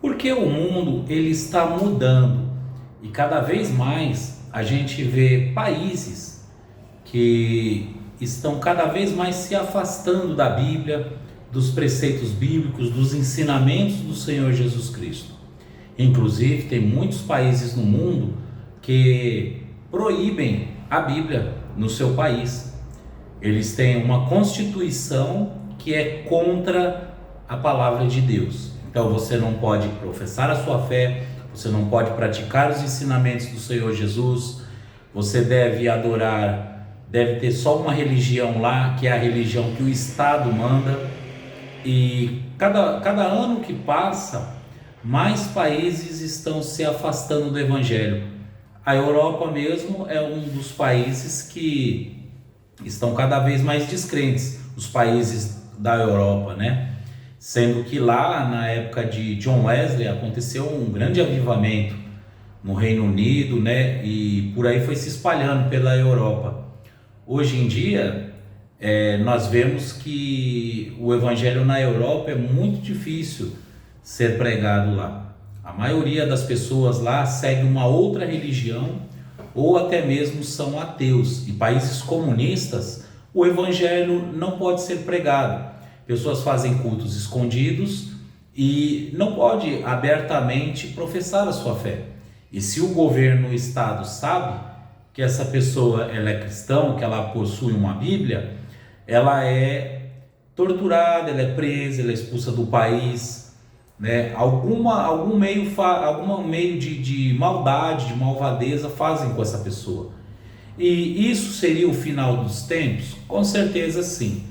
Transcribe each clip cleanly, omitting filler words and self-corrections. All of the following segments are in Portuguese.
Porque o mundo ele está mudando e cada vez mais a gente vê países que estão cada vez mais se afastando da Bíblia, dos preceitos bíblicos, dos ensinamentos do Senhor Jesus Cristo. Inclusive, tem muitos países no mundo que proíbem a Bíblia no seu país. Eles têm uma constituição que é contra a palavra de Deus. Então você não pode professar a sua fé, você não pode praticar os ensinamentos do Senhor Jesus, você deve adorar, deve ter só uma religião lá, que é a religião que o Estado manda. E cada ano que passa, mais países estão se afastando do Evangelho. A Europa mesmo é um dos países que estão cada vez mais descrentes, os países da Europa, né? Sendo que lá na época de John Wesley aconteceu um grande avivamento no Reino Unido, né? E por aí foi se espalhando pela Europa. Hoje em dia, nós vemos que o evangelho na Europa é muito difícil ser pregado lá. A maioria das pessoas lá segue uma outra religião ou até mesmo são ateus. Em países comunistas, o evangelho não pode ser pregado. Pessoas fazem cultos escondidos e não pode abertamente professar a sua fé. E se o governo, o Estado sabe que essa pessoa ela é cristã, que ela possui uma Bíblia, ela é torturada, ela é presa, ela é expulsa do país, né? Algum meio de maldade, de malvadeza fazem com essa pessoa. E isso seria o final dos tempos? Com certeza sim.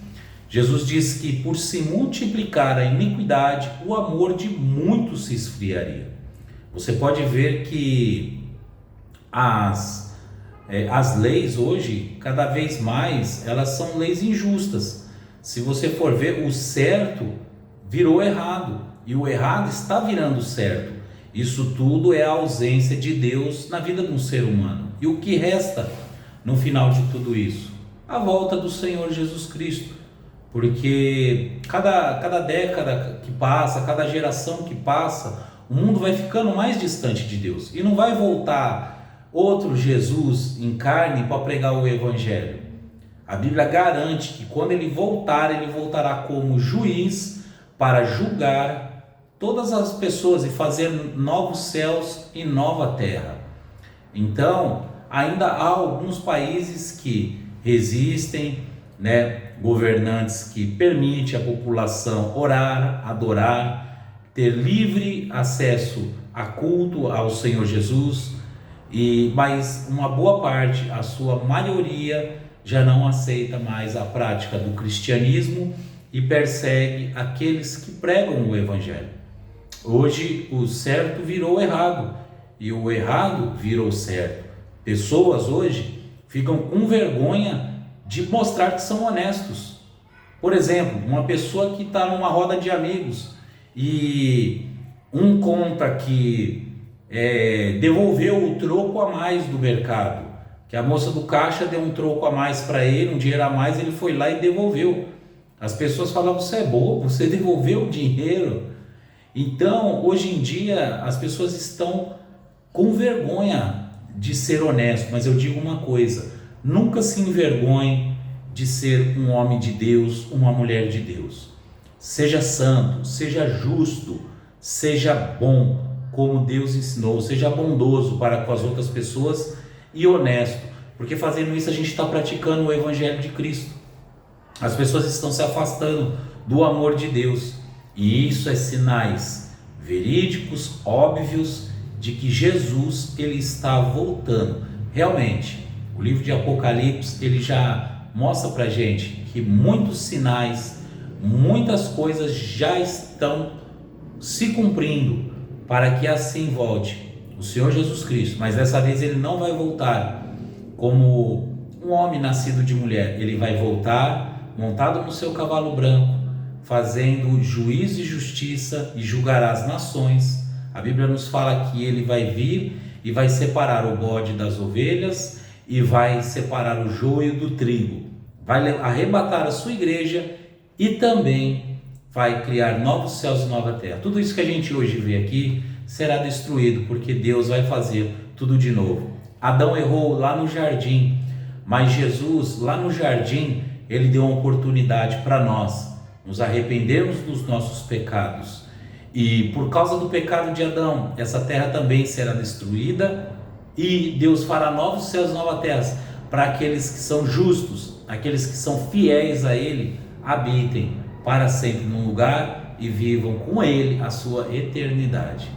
Jesus diz que por se multiplicar a iniquidade, o amor de muitos se esfriaria. Você pode ver que as leis hoje, cada vez mais, elas são leis injustas. Se você for ver, o certo virou errado e o errado está virando certo. Isso tudo é a ausência de Deus na vida de um ser humano. E o que resta no final de tudo isso? A volta do Senhor Jesus Cristo. Porque cada década que passa, cada geração que passa, o mundo vai ficando mais distante de Deus. E não vai voltar outro Jesus em carne para pregar o Evangelho. A Bíblia garante que quando ele voltará como juiz para julgar todas as pessoas e fazer novos céus e nova terra. Então, ainda há alguns países que resistem, né? Governantes que permitem a população orar, adorar, ter livre acesso a culto ao Senhor Jesus, mas uma boa parte, a sua maioria, já não aceita mais a prática do cristianismo e persegue aqueles que pregam o Evangelho. Hoje o certo virou errado e o errado virou certo. Pessoas hoje ficam com vergonha de mostrar que são honestos. Por exemplo, uma pessoa que está numa roda de amigos e um conta que devolveu o troco a mais do mercado, que a moça do caixa deu um troco a mais para ele, um dinheiro a mais, ele foi lá e devolveu. As pessoas falam: você é bobo, você devolveu o dinheiro. Então, hoje em dia, as pessoas estão com vergonha de ser honesto, mas eu digo uma coisa: nunca se envergonhe de ser um homem de Deus, uma mulher de Deus. Seja santo, seja justo, seja bom, como Deus ensinou, seja bondoso para com as outras pessoas e honesto, porque fazendo isso a gente está praticando o Evangelho de Cristo. As pessoas estão se afastando do amor de Deus e isso é sinais verídicos, óbvios, de que Jesus ele está voltando. Realmente, o livro de Apocalipse ele já mostra para a gente que muitos sinais, muitas coisas já estão se cumprindo para que assim volte o Senhor Jesus Cristo. Mas dessa vez ele não vai voltar como um homem nascido de mulher. Ele vai voltar montado no seu cavalo branco, fazendo juízo e justiça, e julgará as nações. A Bíblia nos fala que ele vai vir e vai separar o bode das ovelhas e vai separar o joio do trigo, vai arrebatar a sua igreja e também vai criar novos céus e nova terra. Tudo isso que a gente hoje vê aqui será destruído, porque Deus vai fazer tudo de novo. Adão errou lá no jardim, mas Jesus, lá no jardim, ele deu uma oportunidade para nós nos arrependermos dos nossos pecados. E por causa do pecado de Adão, essa terra também será destruída e Deus fará novos céus e novas terras para aqueles que são justos, aqueles que são fiéis a Ele, habitem para sempre num lugar e vivam com Ele a sua eternidade.